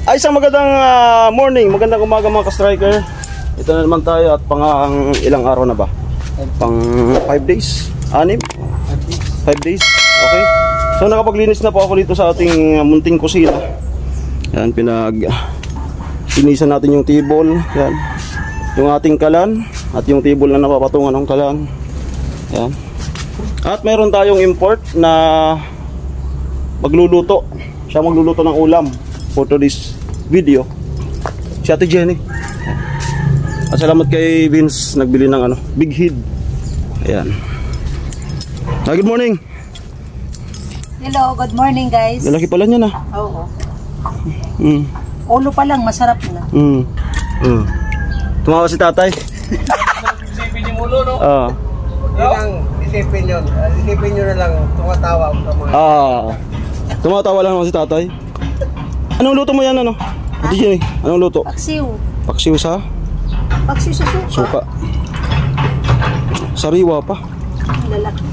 Ay, isang magandang morning, magandang umaga mga ka-striker. Ito na naman tayo at pang ilang araw na ba? Pang 5 days? 6? 5 days? Okay. So nakapaglinis na po ako dito sa ating munting kusina. Yan, pinag-linisan natin yung table. Yan. Yung ating kalan at yung table na napapatungan ng kalan. Yan. At meron tayong import na magluluto. Siya magluluto ng ulam for today's video, si Ate Jenny. At salamat kay Vince, nagbili ng Big Head. Ayan. Good morning. Hello, good morning guys. Lalaki pala niya na. Oo. Ulo pa lang, masarap na. Tumawa si tatay. Isipin yung ulo, no? Isipin yun. Isipin nyo na lang, tumatawa ako sa mga... Tumatawa lang naman si tatay. Anong luto mo yan, Ate Jenny, anong luto? Paksiw. Paksiw sa? Paksiw sa suka. Suka. Sariwa pa. Lalaki.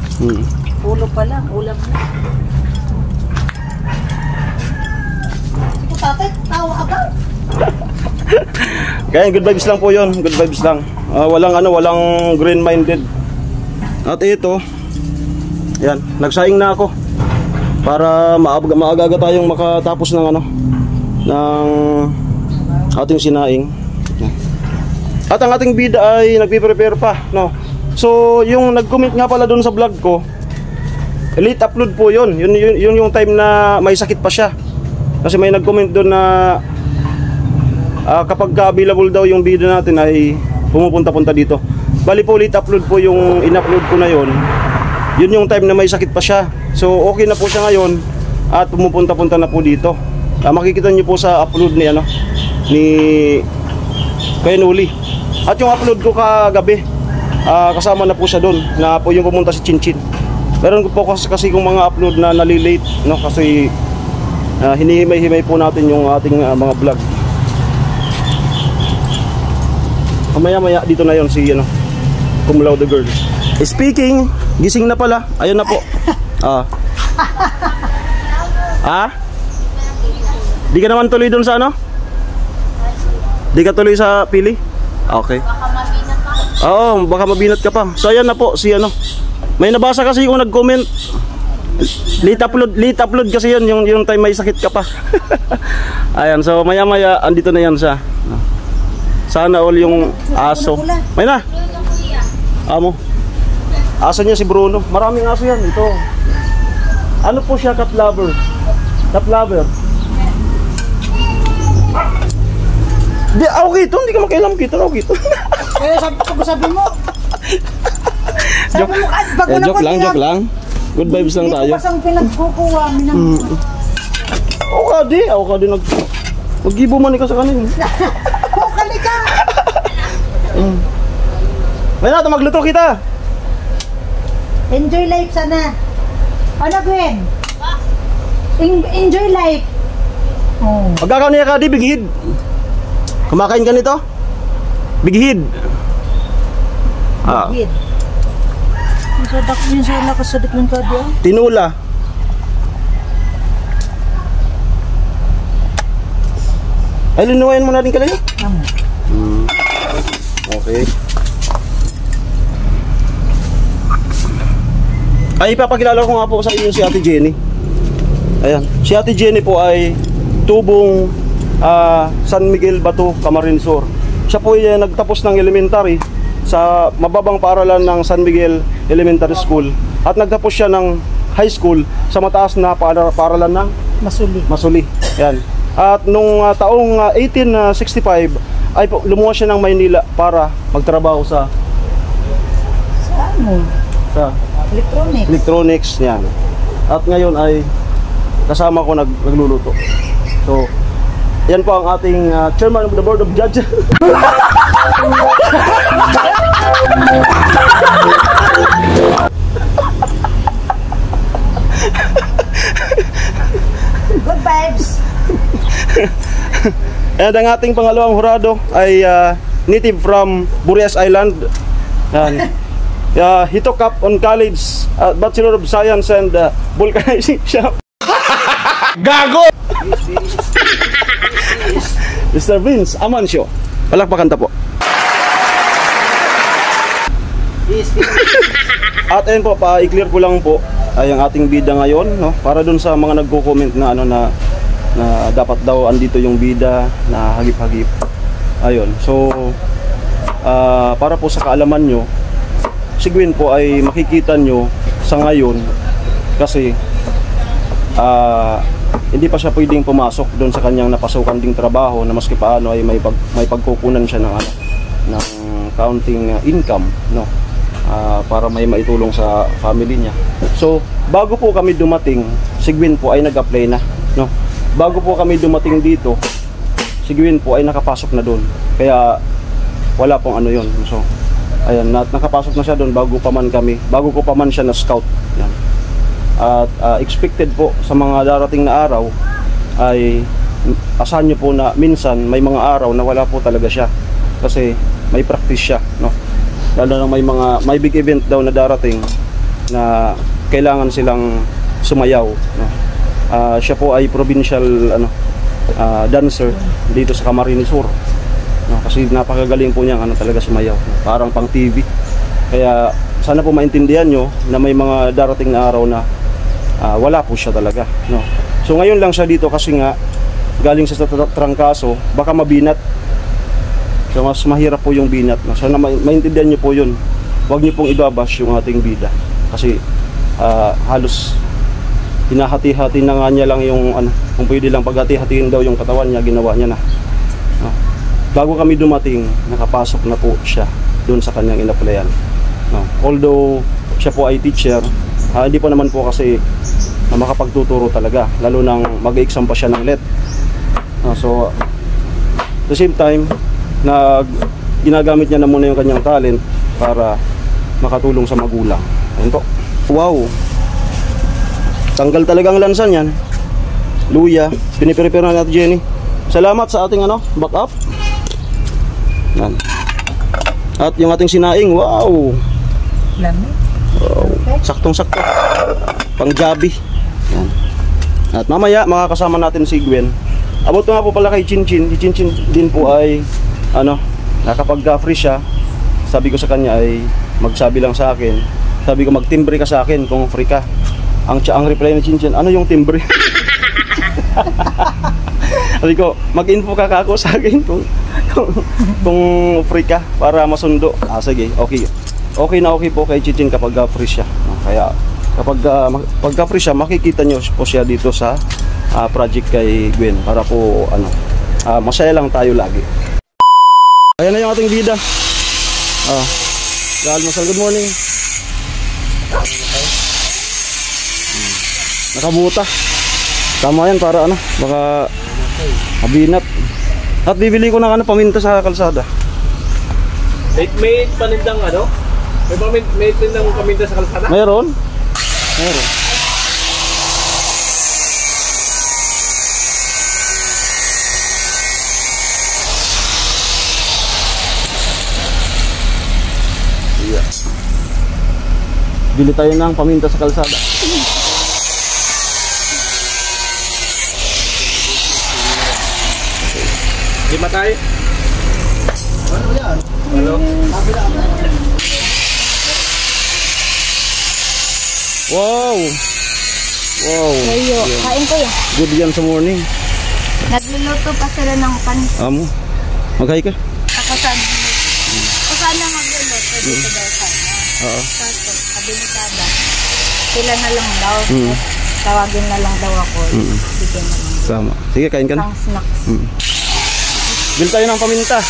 Ulo pa lang, ulam na. Tatay, tawa ka ba? Kaya good vibes lang po yun. Good vibes lang. Walang green minded. At ito, yan, nagsaing na ako para maaga tayong makatapos ng ng ating sinaing. At ang ating bida ay nagpe-prepare pa, no. So yung nag-comment nga pala doon sa vlog ko, late upload po yun. Yun yung time na may sakit pa siya. Kasi may nag-comment doon na kapag available daw yung bida natin ay pumupunta-punta dito. Bali po, late upload po yung in-upload ko na yun. Yun yung time na may sakit pa siya. So okay na po siya ngayon at pumupunta-punta na po dito. Makikita niyo po sa upload ni kay Nuli. At yung upload ko kagabi, kasama na po siya doon na po yung pumunta si Chinchin. Meron po kasi kung mga upload na nalilate, no, kasi hinihimay-himay po natin yung ating mga vlog. Maya-maya dito na yon si Cum Laude Girl. Speaking, gising na pala. Ayun na po. Di ka naman tuloy doon sa Di ka tuloy sa pili? Okay. Baka mabinat ka. Oo, baka mabinat ka pa. So ayan na po si may nabasa kasi kung nag-comment. Late upload kasi yun, yung time may sakit ka pa. Ayan, so maya-maya andito na yan siya. Sana all yung aso. May na. Amo. Aso niya si Bruno. Maraming aso yan. Ito. Ano po siya, cat lover? Cat lover. Di, okay ito. Hindi ka makialam kita. Okay ito. Kaya sabi mo. Sabi mo, joke lang. Good vibes lang tayo. Dito pasang pinagkukuha. Ako ka di mag-gibo man ka sa kanin. Kukali ka. May na, magluto kita. Enjoy life sana. Ano, Gwen? Enjoy life. Magkakaw niya ka di, Big Head. Kumakain ka nito? Big Head. Big Head. Yung sa nakasadik ng kadi. Tinula. Ay, linuwayan mo na rin kalayo? Okay. Ay, ipapakilala ko nga po sa inyo si Ate Jenny. Ayan. Si Ate Jenny po ay tubong San Miguel Bato, Camarines Sur. Siya po ay nagtapos ng elementary sa mababang paaralan ng San Miguel Elementary School. At nagtapos siya ng high school sa mataas na paaralan ng Masuli. Ayan. At nung taong 1865 ay lumuwas siya ng Maynila para magtrabaho sa electronics yan. At ngayon ay kasama ko nagluluto. So yan po ang ating chairman of the board of judges. Good vibes. And ang ating pangalawang hurado ay native from Burias Island. Yan. He took up on college Bachelor of Science and Vulcanization. Gago! Mr. Vince Amancio. Palakpakan ta po. At ayun po, pa-i-clear ko lang po ay ang ating bida ngayon, no? Para dun sa mga nagko-comment na ano na dapat daw andito yung bida na hagip-hagip. Ayun. So para po sa kaalaman nyo, si Gwen po ay makikita nyo sa ngayon kasi hindi pa siya pwedeng pumasok doon sa kanyang napasukan ding trabaho na maski paano ay may pagkukunan siya ng ng counting income, no? Para may maitulong sa family niya. So, bago po kami dumating, si Gwen po ay nag-apply na, no? Bago po kami dumating dito, si Gwen po ay nakapasok na doon. Kaya wala pong ano yon. So, ayan, nakapasok na siya doon bago ko pa man siya na scout. Yan. At expected po sa mga darating na araw ay asahan nyo po na minsan may mga araw na wala po talaga siya kasi may practice siya, no? Lalo na may big event daw na darating na kailangan silang sumayaw, no? Siya po ay provincial dancer dito sa Camarines Sur, no? Kasi napakagaling po niyang talaga sumayaw, no? Parang pang TV. Kaya sana po maintindihan nyo na may mga darating na araw na wala po siya talaga, no? So ngayon lang siya dito kasi nga galing sa trangkaso, baka mabinat. So mas mahirap po yung binat, no? Sana maintindihan nyo po yun. Huwag nyo pong ibabash yung ating bida kasi halos hinahati-hati na nga niya lang yung kung pwede lang paghati-hatiin daw yung katawan niya, ginawa niya na, no? Bago kami dumating, nakapasok na po siya doon sa kanyang inaplayan, no? Although siya po ay teacher, hindi pa naman po kasi makapagtuturo talaga, lalo nang mag-exam pa siya ng LET. So at the same time na ginagamit niya na muna yung kanyang talent para makatulong sa magulang. Ayun po. Wow, tanggal talaga ang lansan yan. Luya, piniprepare na natin, Jenny. Salamat sa ating backup. Yan. At yung ating sinaing, wow, saktong-sakto, pang gabi. Yan. At mamaya makakasama natin si Gwen. Abot nga po pala kay Chinchin. Si Chinchin din po ay nakapag-free siya. Sabi ko sa kanya ay magsabi lang sa akin. Sabi ko magtimbre ka sa akin kung free ka. Ang reply ni Chinchin, ano yung timbre? Sabi ko, mag-info ka ako sa akin kung free ka para masundo. Sige, okay. Okay na okay po kay Chinchin kapag free siya. Kaya kapag pagka free siya, makikita nyo po siya dito sa project kay Gwen para po masaya lang tayo lagi. Ayan na yung ating bida. Almusal, good morning. Nakabuta. Tama yan para baka mabinat. At bibili ko ng paminta sa kalsada. May panindang may tindang paminta sa kalsada? Mayroon. Bili tayo ng paminta sa kalsada. Lima tayo? Ano yan? Ano? Wow! Wow! Kayo, kain ko yan. Good yan sa morning. Nagluluto pa sila ng panis. Amo, maghay ka? Ako sana magluluto dito daw sana. Oo. Kaso, sabi ni Dada, sila na lang daw. Tawagin na lang daw ako. Bigyan na lang. Tama. Sige, kain ka na. Pang snacks. Bili tayo ng paminta.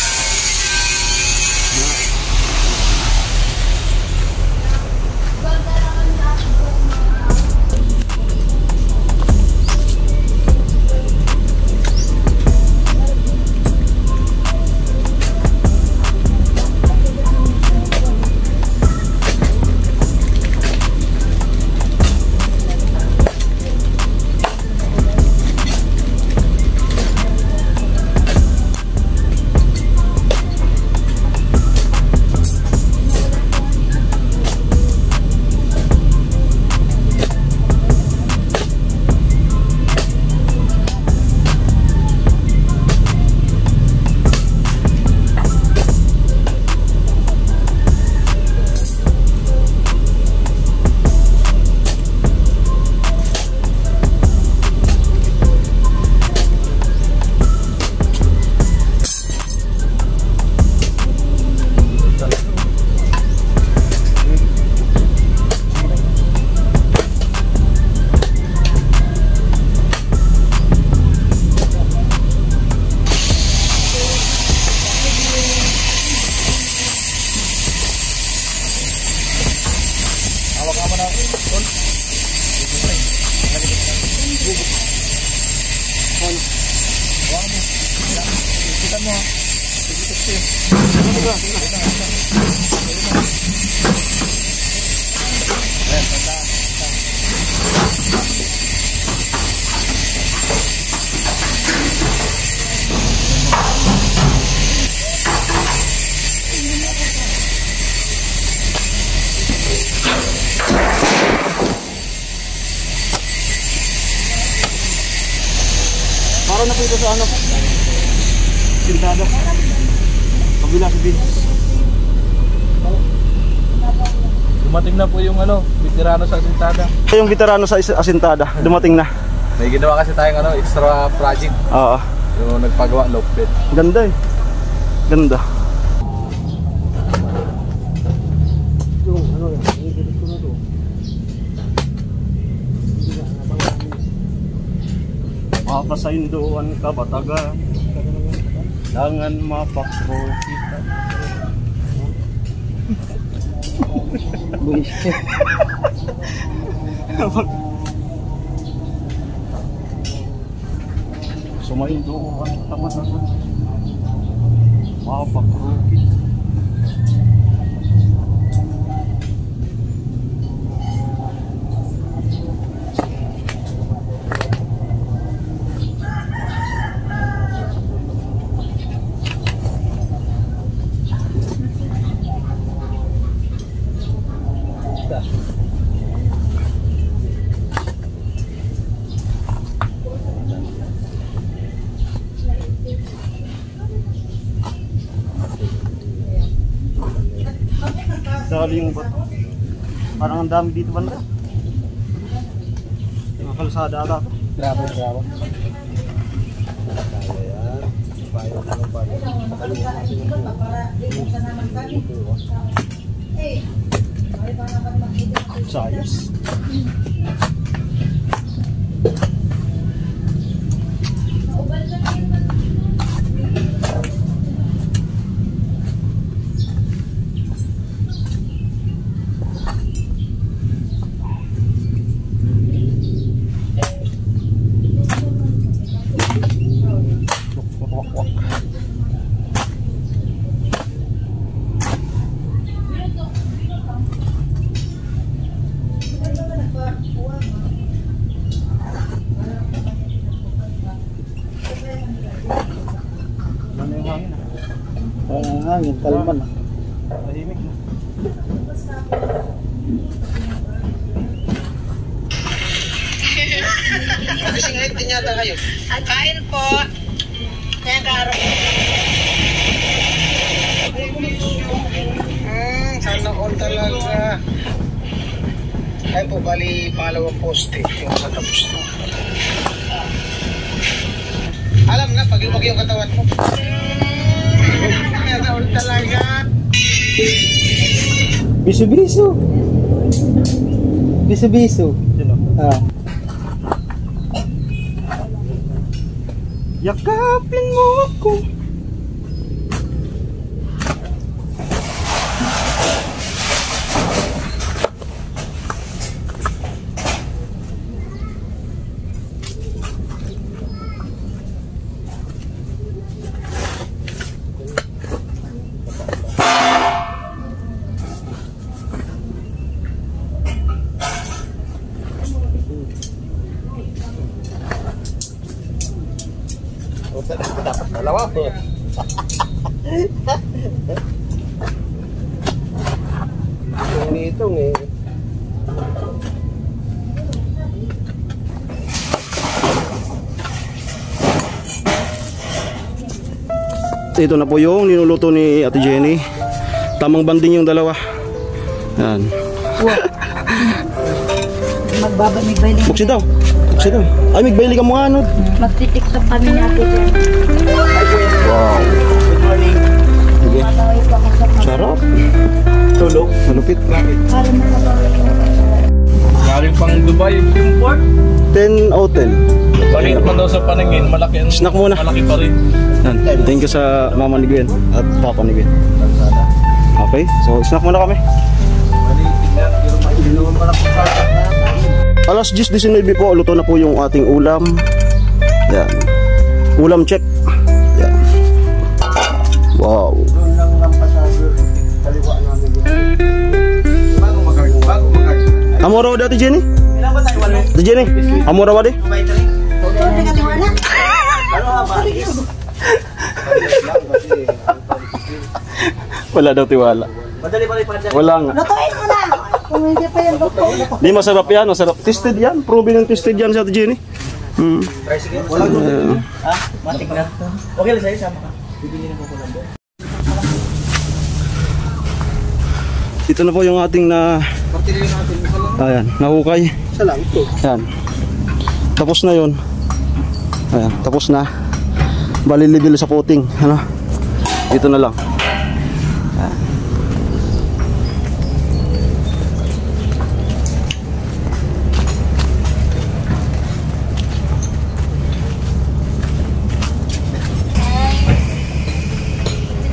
Para na po ito sa ano? Sintada. Kabila si Vince. Dumating na po yung veterano sa Asintada. Yung veterano sa Asintada, dumating na. May ginawa kasi tayong extra project. Oo. Yung nagpagawa lock bed. Ganda eh. Ganda. Yung mapasainduan ka bataga. Dangan mapakro kita. Sumainduan ka bataga. Mapakro kita. Dali yung bato. Parang ang dami dito banda. Mga kalsada ata. Grabe. Sayos. Ang hangin, kalman na. Tahimik na. Nagising ngayon din yata kayo. Kain po. Kaya karo. Sana all talaga. Ay po, bali pangalawang poste yung matapos na. Alam na, pag lumaki yung katawan mo. Sana all talaga. Bisu-bisu. Bisu-bisu. Sino? Ah. Yakapin mo ako. Dapat dalawa po. Itong eh. Ito na po yung ninuluto ni Ate Jenny. Tamang banding yung dalawa. Yan. Magbabalik. Buksi daw. Buksi daw. Ay, magbayli ka mukha, no? Magtitiktok kami ni Ate Jen. Wow. Good morning. Okay. Sarap. Tulog. Malupit. Para Galing pang Dubai yung port. 10 out 10. Galing pa daw sa paningin, malaki ang Snack muna. malaki pa rin. Yan. Thank you sa mama ni Gwen at papa ni Gwen. Okay, so snack muna kami. Alas 10:19 po, luto na po yung ating ulam. Yan. Ulam check. Yan. Wow. Doon lang pasado. Kaliwa namin yun. Bago mag-hard. Amo raw dati Jenny? Ilan ba tayo? Wala? Dati Jenny? Amo raw di? Ano nga ba? Wala daw tiwala. Madali pa rin pa dyan. Wala nga. Lutuin mo na. Kung hindi pa yan luto. Di masarap yan, masarap. Tested yan. Proven ng tested yan sa Ate Jenny. Wala gusto. Ha? Matik na. Okay lang sa'yo, sama ka. Bibili na po ko lang doon. Ito na po yung ating na... Martilyo natin. Isa lang. Ayan, nahukay. Isa lang ito. Ayan. Tapos na yun. Ayan, tapos na. Balilibil sa coating. Ano? Ito na lang.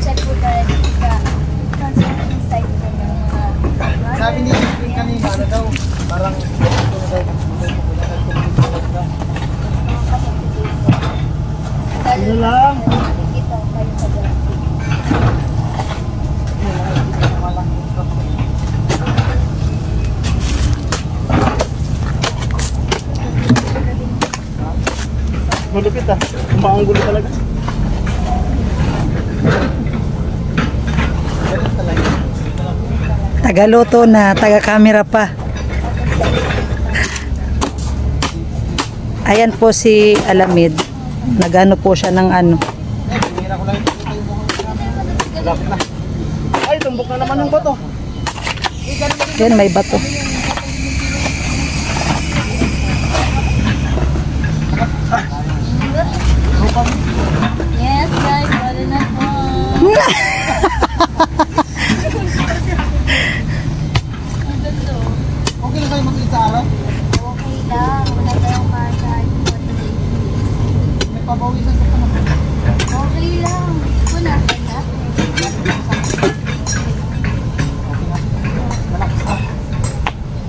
Check po tayo sa consulting site ko ng mga... Sabi ni Spring kanina, ano daw? Parang Ano lang? Ito, kayo sa graphic. Malupit ah. Kumaanggulo talaga. Tagaluto na, taga-camera pa. Ayan po si Alamid. Nagano po siya ng ano. Ay, tumbok na naman yung bato. Yan, may bato. Yes, guys, wala na po. okay lang kayo mag-iit sa araw? Okay lang, wala tayong kasa. May pabawisan ka pa naman. Okay lang. Kung nasan na.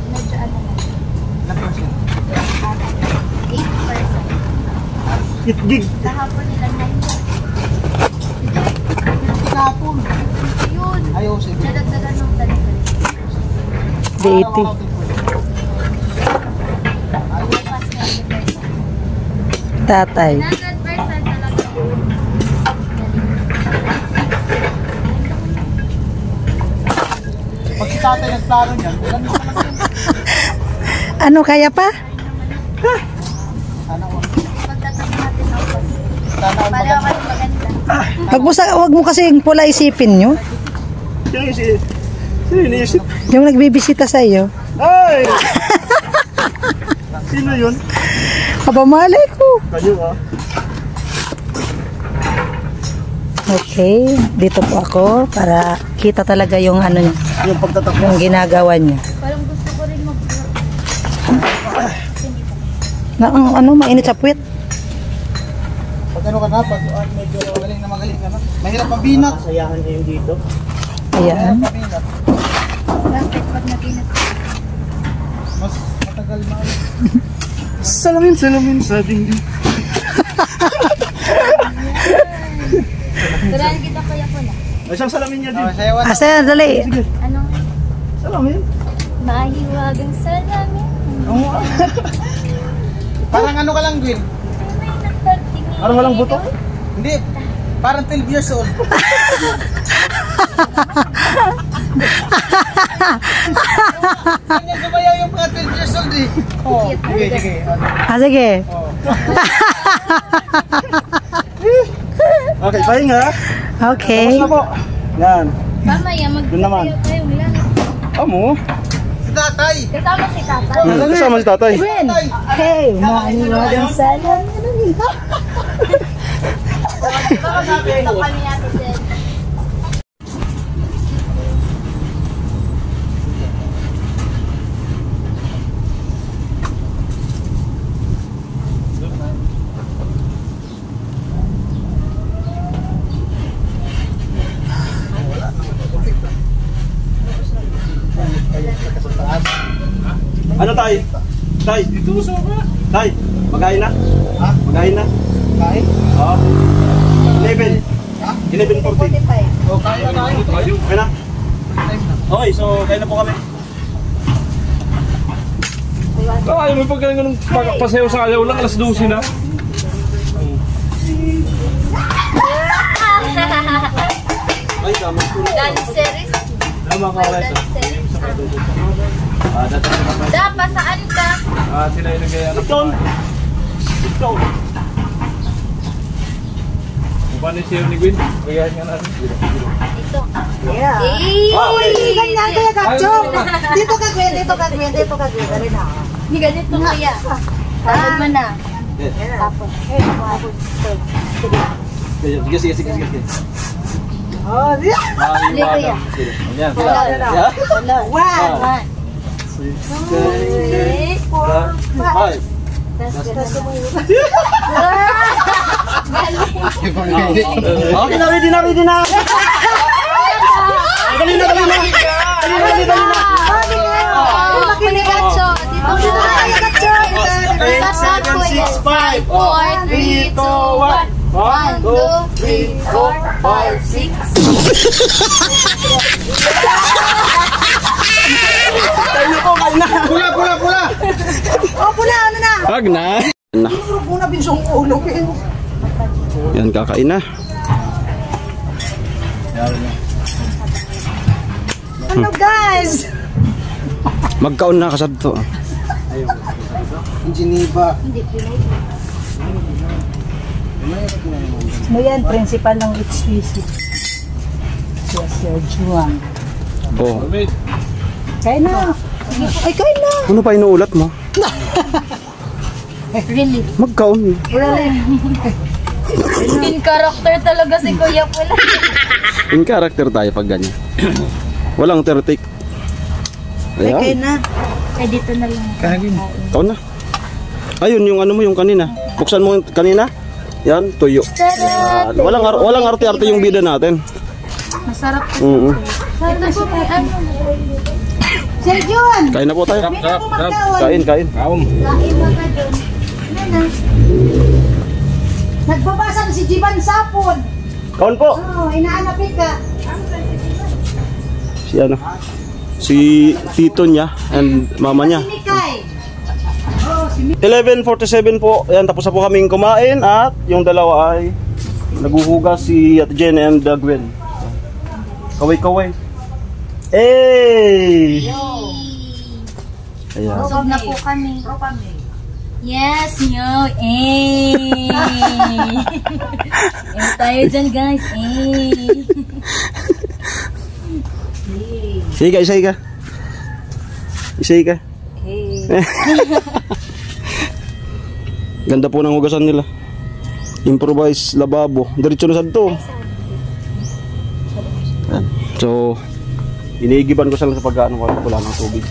Medyo ano na. Ilang percent? 8%. Itgig. Kahapon nila 9%. Kapon. Yun. Ayaw, sige. Nadagdagan ng daligan. D80. Bukas 90%. Tatay. 100% talaga. Pag si tatay nagplano niyan, ilan mo naman yun? Ano kaya pa? Sana all. Pagtatapos natin ang bus. Sana all Para maganda. kayo maganda. Wag mo kasi pula isipin nyo. Sino iniisip? Yung nagbibisita sa iyo. Ay! Sino yun? Aba, malay ko. Kayo ah. Okay, dito po ako para kita talaga yung ano niya, Yung pagtatakbo. yung ginagawa niya. Parang gusto ko rin mag-vlog. Na, ang ano, mainit sa puwet. Pag ano ka na, pag medyo magaling ka na. Mahirap pabinat. Sayahan kayo dito. Ayan. Pabinat. Bakit pag naginat? Mas matagal na. Salamin sa dingding. Turahan kita kuya ko na. Ay, siyang salamin niya din. Sayawan. Asa, dali. Anong Salamin. mahiwagang salamin? Parang ano ka lang, Gwen? May nagtatingin. Parang walang buto. Hindi. Parang 12 years old. Ganyan sumayaw yung mga 12 years old eh. Oo. Sige, sige. Sige. Okay, pahinga. Okay. Tapos na po. Yan. Mamaya Yun naman. magsasayaw tayong langit. Amo. Si tatay. Kasama si tatay. Kasama si tatay. Tatay. Hey, mahiwagang salamin. Baka makita kami natin din. Ano tay? Tay, dito mo sa baba. Tay, magain na? Ha? Magain na? Kain. Oo. 11. Ha? 11:40. Ayun. Okay na? Okay, so kain na po kami. Ayaw mo pag ganun pasayaw sa ayaw lang, alas 12 na. Ay, damas ko. Danceries. Tama ka ulit. Dapat saan ka? Sila yung nagaya ng Ikaw. Ikaw. paano siya ni Gwen? Gayahin nga natin. Dito. Yeah. Eh! Ganyan kaya kapchong. Dito ka Gwen, dito ka Gwen, dito ka Gwen. Dali na. Hindi ganito kaya. Tapos mo na. Tapos. Sige. Oh, di. Hindi kaya. Yan. One. 3, 4, 5. Okay na, ready na. Dali na. Panigatso. Dito na. 8, 7, 6, 5, 4, 3, 2, 1. 1, 2, 3, 4, 5, 6. Kain na. Pula! Oh, pula, ano na? Wag na. Muna binsong ulo. Yan, kakain na. Ano guys? Magkaon na kasad to. Geneva. Ano yan, principal ng HTC. Yes, Sir Juan. Oh. Wait. Kain na. Ay, kain na. Ano pa inuulat mo? Really? Magkaon. In character talaga si Kuya Pula. In character tayo pag ganyan. Walang tertik. Ay, kain Ayan. na. Eh, dito na lang. Kaon na. Ayun, yung ano mo, yung kanina. Buksan mo yung kanina. Yan, tuyo. Tara! Walang arte-arte yung bida natin. Masarap to. Mm-hmm. Sana po may ano. Sir Juan! Kain na po tayo. Sarap. Kain. Kaum. Kain ba ka doon? Ano na? Nagbabasa na si Jiban Sapon. Kaon po. Oh, inaanapin ka. Si ano? Si tito niya and mama niya. Si Mikay. 11:47 po. Ayan, tapos na po kaming kumain at yung dalawa ay naguhugas si Ate Jen and Gwen. Kaway. Hey! Ayan. Busog na po kami. Yes, yo. Eh. Eh, tayo dyan, guys. Eh. Isay ka. Ganda po ng hugasan nila. Improvise lababo. Diretso na sad to. Ayan. So, iniigiban ko sila sa pagkaano wala ng tubig.